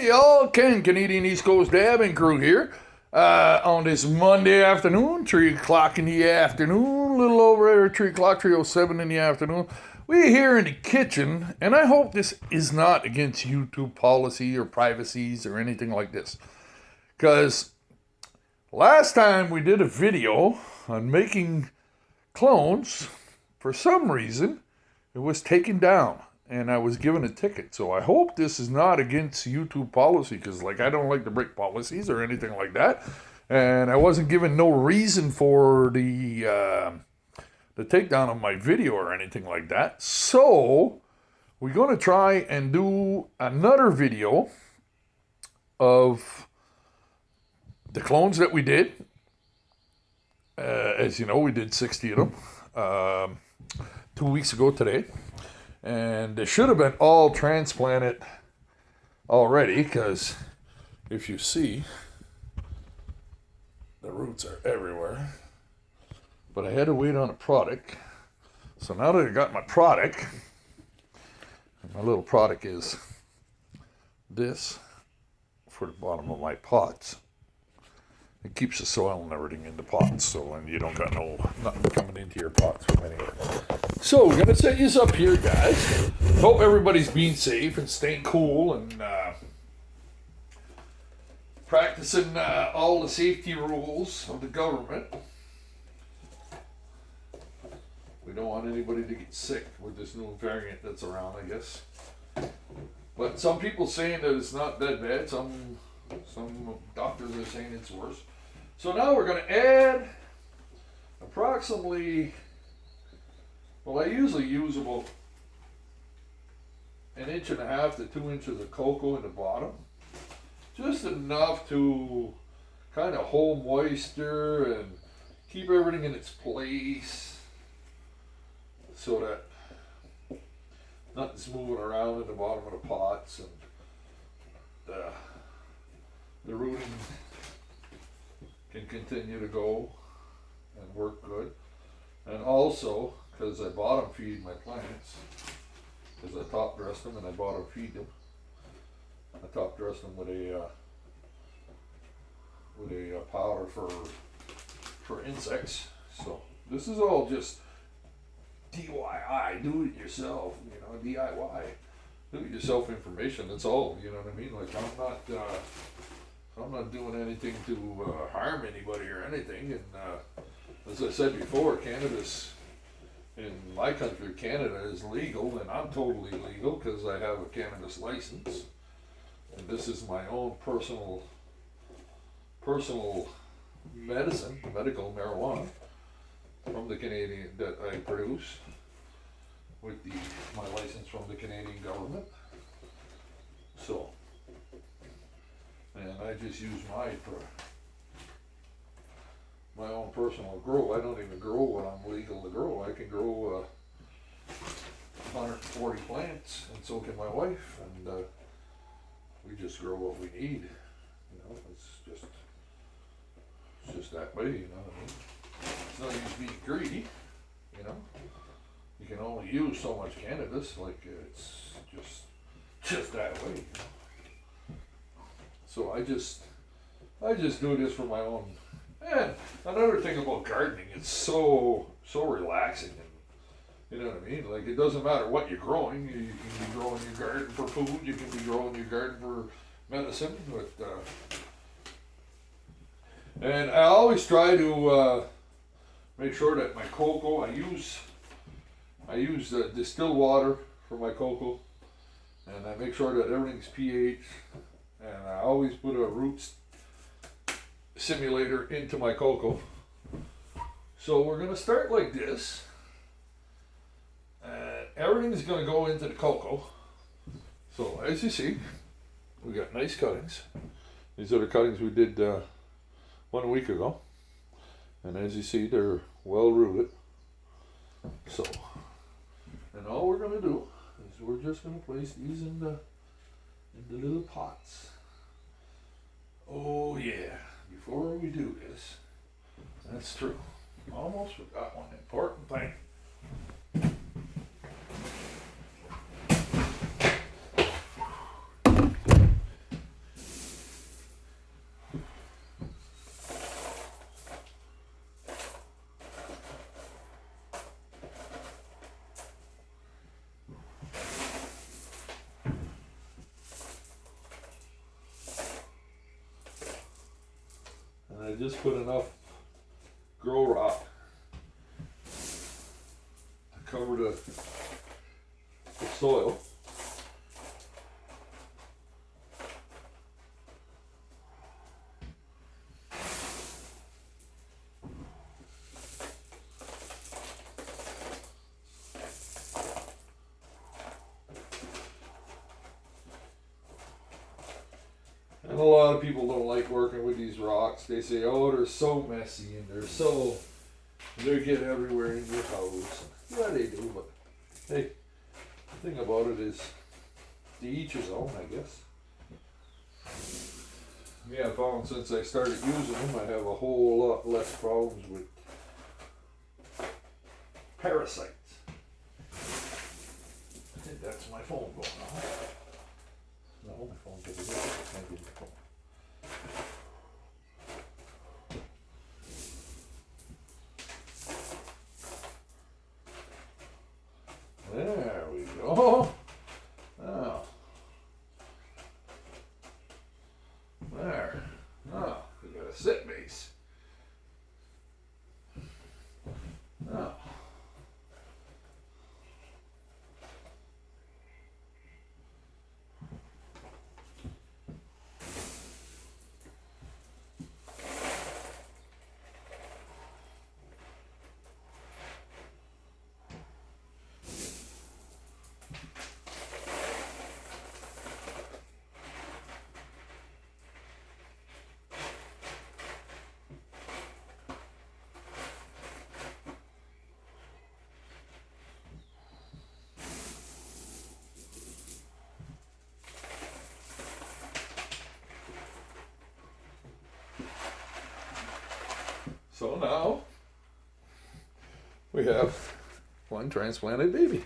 y'all, Ken, Canadian East Coast Dabbing Crew here. On this Monday afternoon, 3 o'clock in the afternoon, a little over 3 o'clock, 3:07 in the afternoon. We're here in the kitchen, and I hope this is not against YouTube policy or privacies or anything like this. Because last time we did a video on making clones, for some reason, it was taken down. And I was given a ticket. So I hope this is not against YouTube policy, because I don't like to break policies or anything like that. And I wasn't given no reason for the takedown of my video or anything like that. So we're going to try and do another video of the clones that we did. As you know, we did 60 of them 2 weeks ago today. And they should have been all transplanted already, because if you see, the roots are everywhere. But I had to wait on a product. So now that I got my product, and my little product is this for the bottom of my pots. It keeps the soil and everything in the pots, so and you don't got nothing coming into your pots from anywhere. So we're gonna set this up here, guys. Hope everybody's being safe and staying cool and practicing all the safety rules of the government. We don't want anybody to get sick with this new variant that's around, I guess. But some people saying that it's not that bad. Some doctors are saying it's worse. So now we're going to add approximately, well, I usually use about 1.5 to 2 inches of cocoa in the bottom. Just enough to kind of hold moisture and keep everything in its place so that nothing's moving around in the bottom of the pots, and the rooting can continue to go and work good. And also, because I bottom feed my plants, because I top dress them and I bottom feed them, I top dress them with a powder for insects. So this is all just DIY, do it yourself, DIY. Do it yourself information, that's all, you know what I mean? I'm not doing anything to harm anybody or anything. And as I said before, cannabis in my country, Canada, is legal, and I'm totally legal because I have a cannabis license. And this is my own personal medicine, medical marijuana from the Canadian that I produce with my license from the Canadian government. So, and I just use mine for my own personal grow. I don't even grow what I'm legal to grow. I can grow 140 plants, and so can my wife, and we just grow what we need. It's just that way, you know what I mean? It's not use being greedy, You can only use so much cannabis, it's just that way, So I just do this for my own. And another thing about gardening, it's so relaxing, and you know what I mean? It doesn't matter what you're growing. You can be growing your garden for food, you can be growing your garden for medicine, and I always try to make sure that my cocoa, I use distilled water for my cocoa, and I make sure that everything's pH, and I always put a root simulator into my cocoa. So we're going to start like this, and everything's going to go into the cocoa. So as you see, we got nice cuttings. These are the cuttings we did 1 week ago, and as you see, they're well rooted. So, and all we're going to do is we're just going to place these in the little pots. Oh yeah, before we do this, that's true. Almost forgot one important thing. I just put enough grow rock to cover the soil. And a lot of people don't like working with these rocks. They say, oh, they're so messy and they get everywhere in your house. Yeah, they do, but hey, the thing about it is to each his own, I guess. Yeah, I found since I started using them, I have a whole lot less problems with parasites. I think that's my phone going on. No, my phone doesn't work. Maybe my phone. There we go. Now, there. Now, we got a sit base. Now. So now we have one transplanted baby.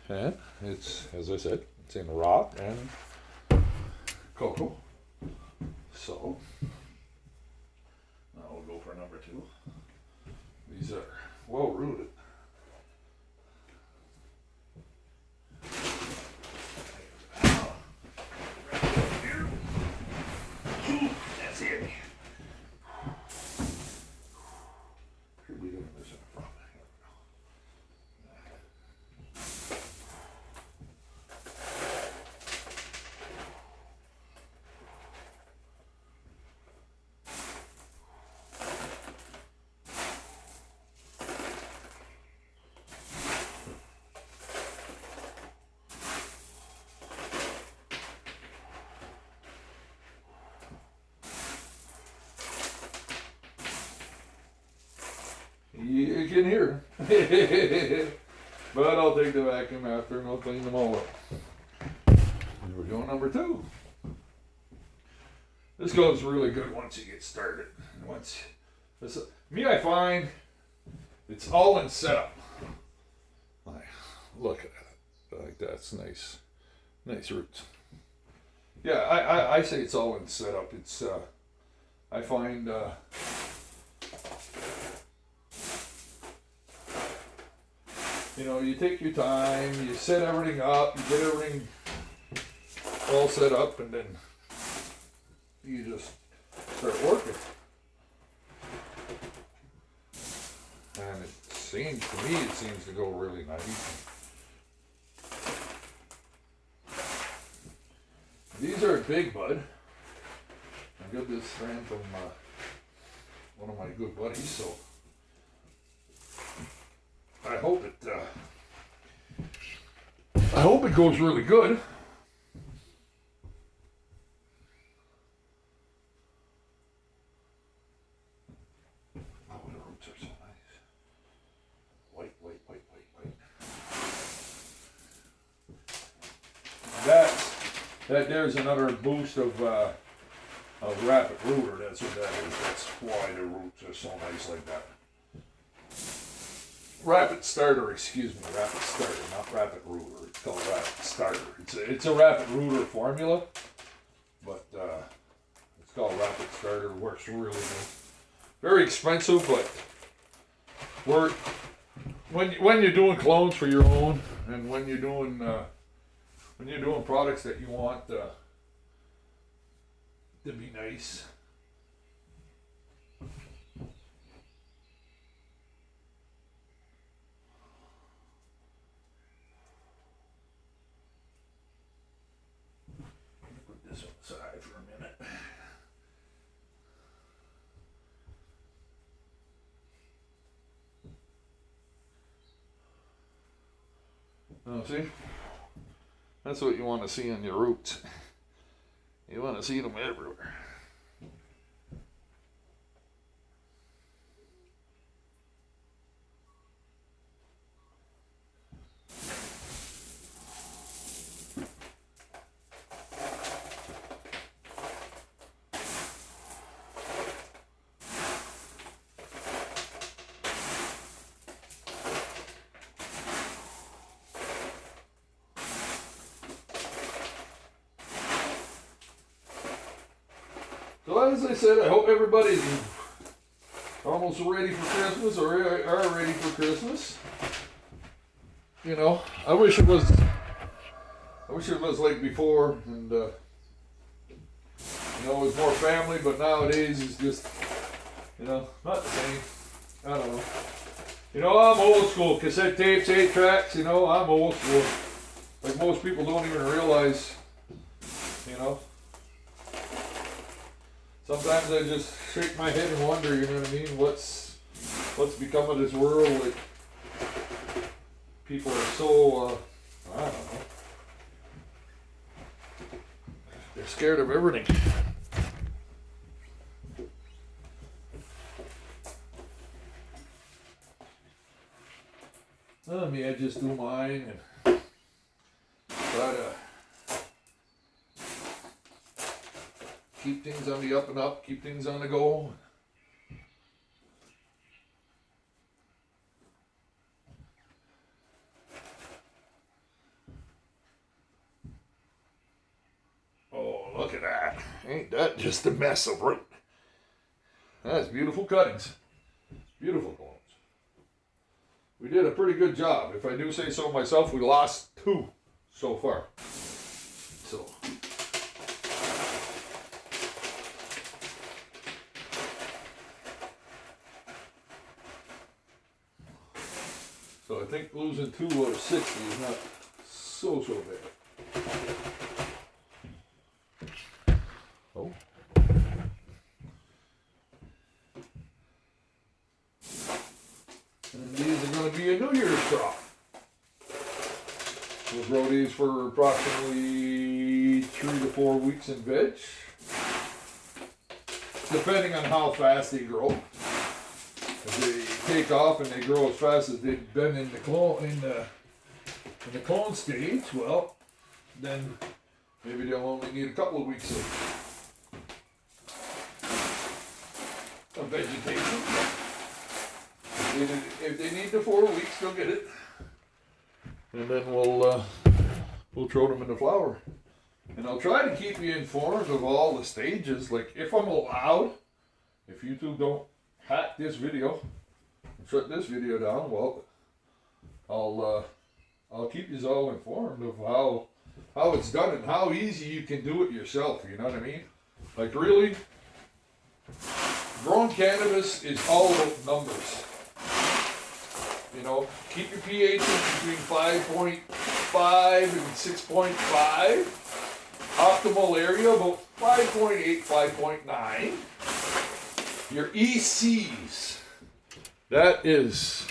And it's, as I said, it's in rock and cocoa. So now we'll go for number 2. These are well rooted. That's it. You can hear. But I'll take the vacuum after and I'll clean them all up. And we're doing number 2. This goes really good once you get started. I find it's all in setup. Like, look at that. Like, that's nice. Nice roots. Yeah, I say it's all in setup. It's, I find, you know, you take your time, you set everything up, you get everything all set up, and then you just start working. And it seems, to me, it seems to go really nice. These are big bud. I got this strand from one of my good buddies, so I hope it goes really good. Oh, the roots are so nice. White. That there's another boost of rapid rooter. That's what that is. That's why the roots are so nice like that. Rapid starter, not rapid rooter. It's called rapid starter. It's a rapid rooter formula, but it's called rapid starter. It works really good. Very expensive, but when you're doing clones for your own, and when you're doing products that you want to be nice, this one aside for a minute. Oh, see? That's what you want to see on your roots. You want to see them everywhere. So as I said, I hope everybody's almost ready for Christmas or are ready for Christmas. You know, I wish it was like before, and you know, it was more family. But nowadays it's just, you know, not the same. I don't know. You know, I'm old school. Cassette tapes, 8 tracks. You know, I'm old school. Like most people don't even realize. You know. Sometimes I just shake my head and wonder, you know what I mean? What's become of this world? Like, people are so, I don't know. They're scared of everything. I just do mine and try to keep things on the up and up, keep things on the go. Oh, look at that. Ain't that just a mess of root? That's beautiful cuttings. Beautiful clones. We did a pretty good job. If I do say so myself, we lost 2 so far. So I think losing 2 out of 60 is not so bad. Oh. And these are going to be a New Year's crop. We'll grow these for approximately 3 to 4 weeks in veg, depending on how fast they grow. If they take off and they grow as fast as they've been in the clone stage, well, then maybe they'll only need a couple of weeks of vegetation. If they need the 4 weeks, they'll get it, and then we'll throw them in the flower. And I'll try to keep you informed of all the stages. Like, if I'm allowed, if YouTube don't hack this video, shut this video down, well, I'll keep you all informed of how it's done and how easy you can do it yourself. You know what I mean? Like, really, growing cannabis is all about numbers. You know, keep your pH between 5.5 and 6.5. Optimal area about 5.8, 5.9. Your ECs, that is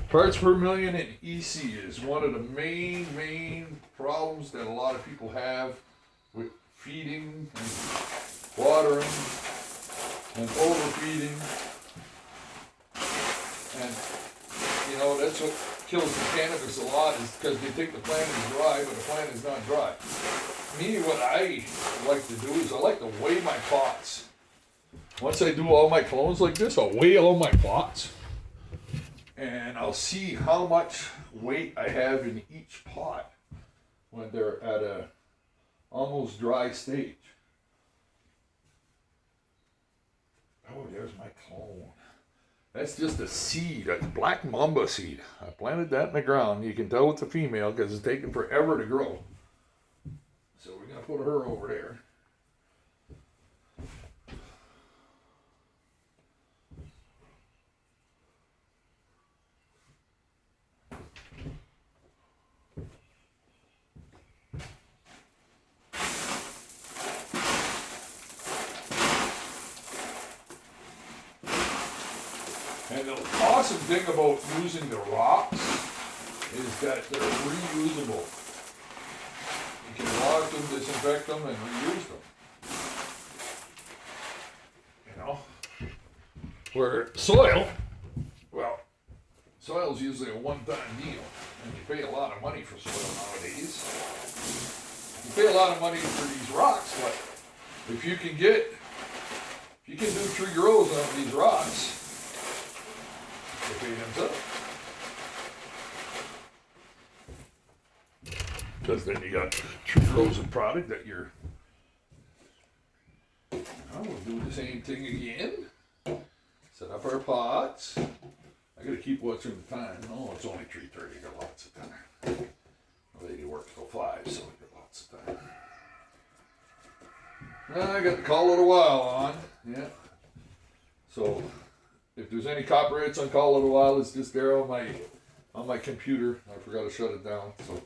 parts per million in EC, is one of the main problems that a lot of people have with feeding and watering and overfeeding. And you know, that's what kills the cannabis a lot, is because they think the plant is dry, but the plant is not dry. Me, what I like to do is I like to weigh my pots. Once I do all my clones like this, I'll weigh all my pots. And I'll see how much weight I have in each pot when they're at a almost dry stage. Oh, there's my clone. That's just a seed, a black mamba seed. I planted that in the ground. You can tell it's a female because it's taken forever to grow. So we're going to put her over there. awesome thing about using the rocks is that they're reusable. You can wash them, disinfect them, and reuse them. You know? Where soil, well, soil's usually a one-time deal, and you pay a lot of money for soil nowadays. You pay a lot of money for these rocks, but if you can do tree grows on these rocks, they pay themselves. Because then you got tree grows and product that you're. We'll do the same thing again. Set up our pots. I gotta keep watching the time. No, it's only 3:30. I got lots of time. The lady works till 5, so we got lots of time. I got the call it a while on. Yeah. So if there's any copyrights on call it a while, it's just there on my computer. I forgot to shut it down. So.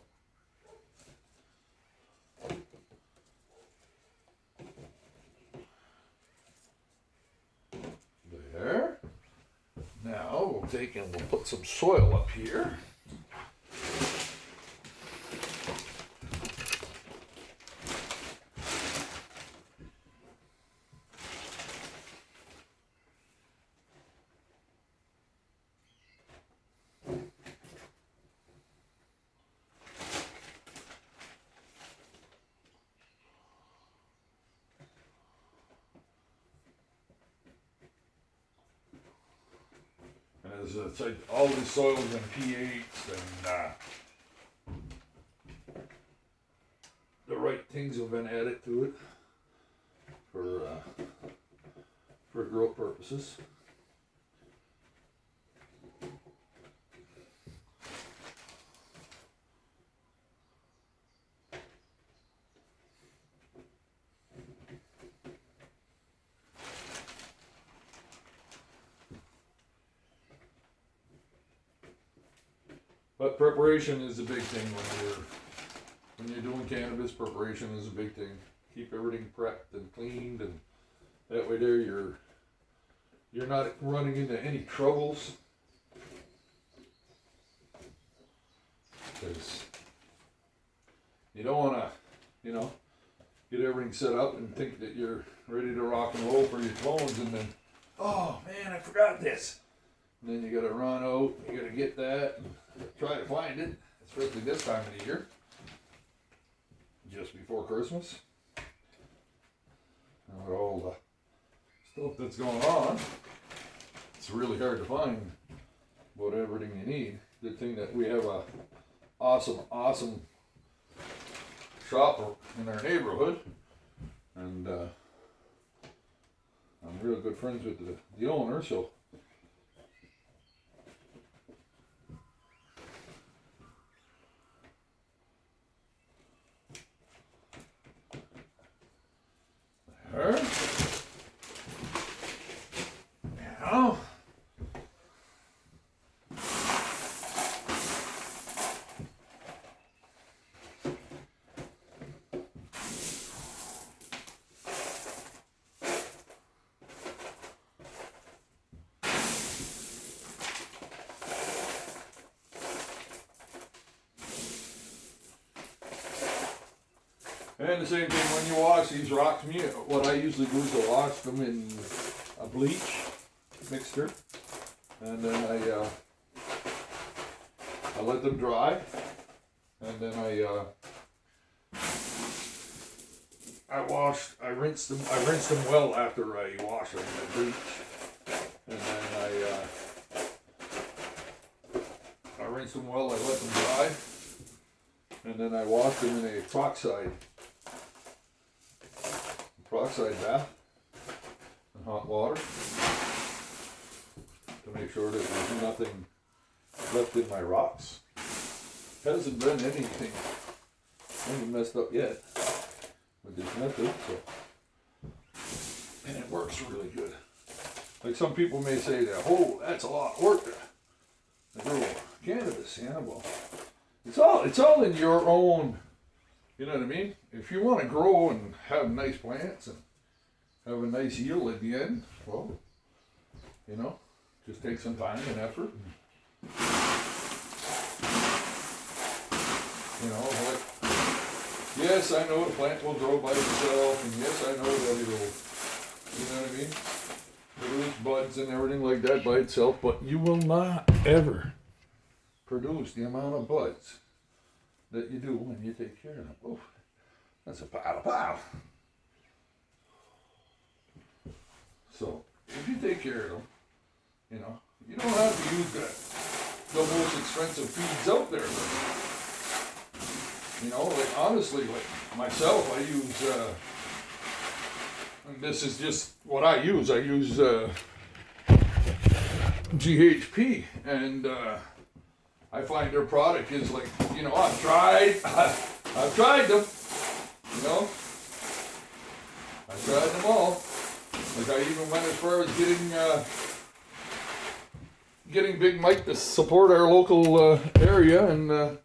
There. Now we'll take and we'll put some soil up here. It's like all these soils and pH and the right things have been added to it for growth purposes. But preparation is a big thing when you're doing cannabis. Preparation is a big thing. Keep everything prepped and cleaned, and that way there you're not running into any troubles. Because you don't want to, get everything set up and think that you're ready to rock and roll for your clones, and then, oh man, I forgot this. And then you got to run out. You got to get that. Try to find it, especially this time of the year, just before Christmas. And with all the stuff that's going on, it's really hard to find about everything you need. Good thing that we have a awesome shop in our neighborhood, and I'm real good friends with the owner, so. Now, and the same thing when you wash these rocks, what I usually do is I wash them in a bleach mixture, and then I let them dry, and then I rinse them well after I wash them in the bleach, and then I rinse them well, I let them dry, and then I wash them in a peroxide bath in hot water to make sure that there's nothing left in my rocks. Hasn't been anything messed up yet with this method, and it works really good. Like some people may say that, oh, that's a lot of work to grow cannabis. Yeah, well, it's all in your own. You know what I mean? If you want to grow and have nice plants and have a nice yield at the end, well, Just take some time and effort. You know, like, yes, I know the plant will grow by itself, and yes, I know that it'll, you know what I mean? Produce buds and everything like that by itself, but you will not ever produce the amount of buds that you do when you take care of them. Oh, that's a pile of pile. So, if you take care of them, you know, you don't have to use the most expensive feeds out there. You know, like honestly, like myself, I use, and this is just what I use. I use GHP, and I find their product is like, you know, I've tried them, you know, I've tried them all. Like I even went as far as getting Big Mike to support our local area and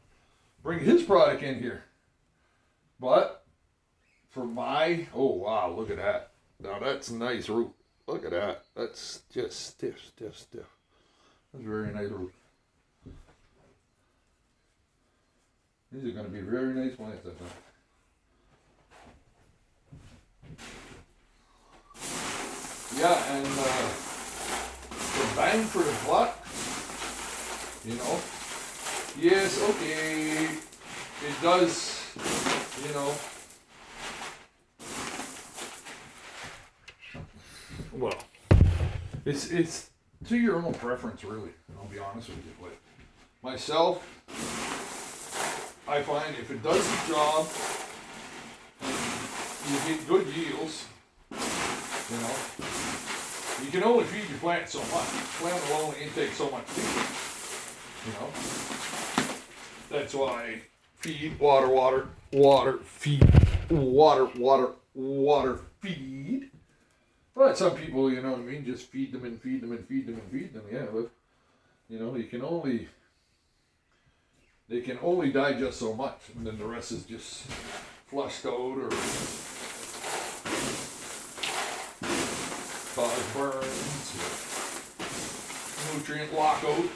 bring his product in here. But for my, oh wow, look at that. Now that's a nice root. Look at that. That's just stiff. That's a very nice root. These are going to be very nice plants, I think. Yeah, and the bang for the buck, you know, yes, okay, it does, you know, well, it's to your own preference, really, I'll be honest with you, but myself, I find if it does the job, and you get good yields, you know, you can only feed your plant so much. Plant will only intake so much feed. You know, that's why feed, water, feed, water, feed. But some people, you know what I mean, just feed them. Yeah, but you know, they can only digest so much, and then the rest is just flushed out or cause burns, nutrient lockout.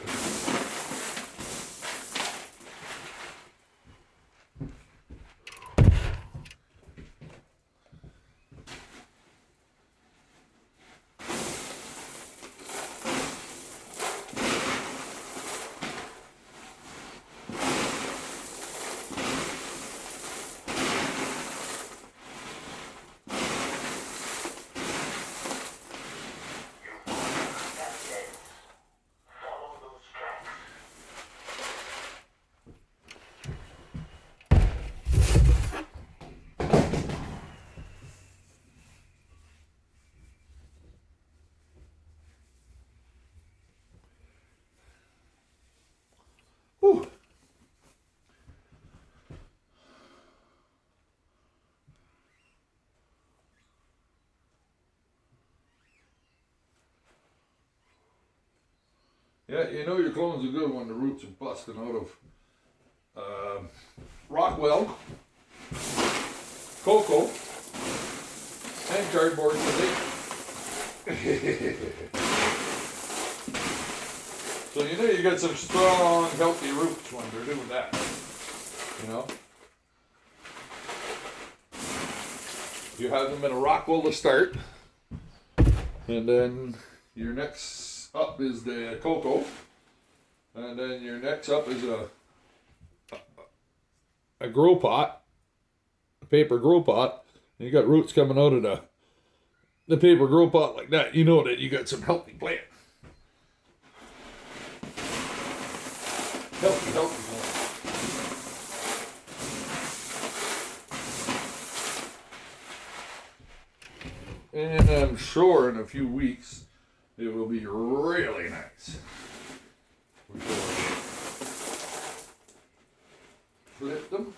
Whew. Yeah, you know your clones are good when the roots are busting out of Rockwell, cocoa, and cardboard today. So you know you got some strong, healthy roots when they're doing that. You know? You have them in a Rockwell to start. And then your next up is the cocoa. And then your next up is a grow pot. A paper grow pot. And you got roots coming out of the paper grow pot like that. You know that you got some healthy plant. Healthy plant. And I'm sure in a few weeks it will be really nice. We flip them.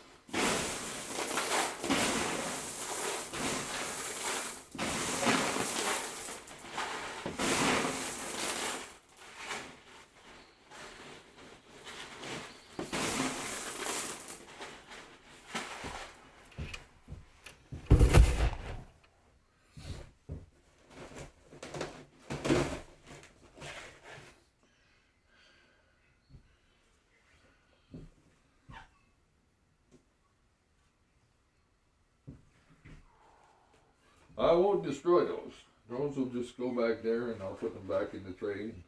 I won't destroy those. Those will just go back there, and I'll put them back in the tray and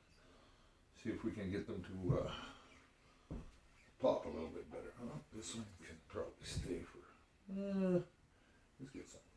see if we can get them to pop a little bit better. Huh? This one can probably stay for. Let's get some.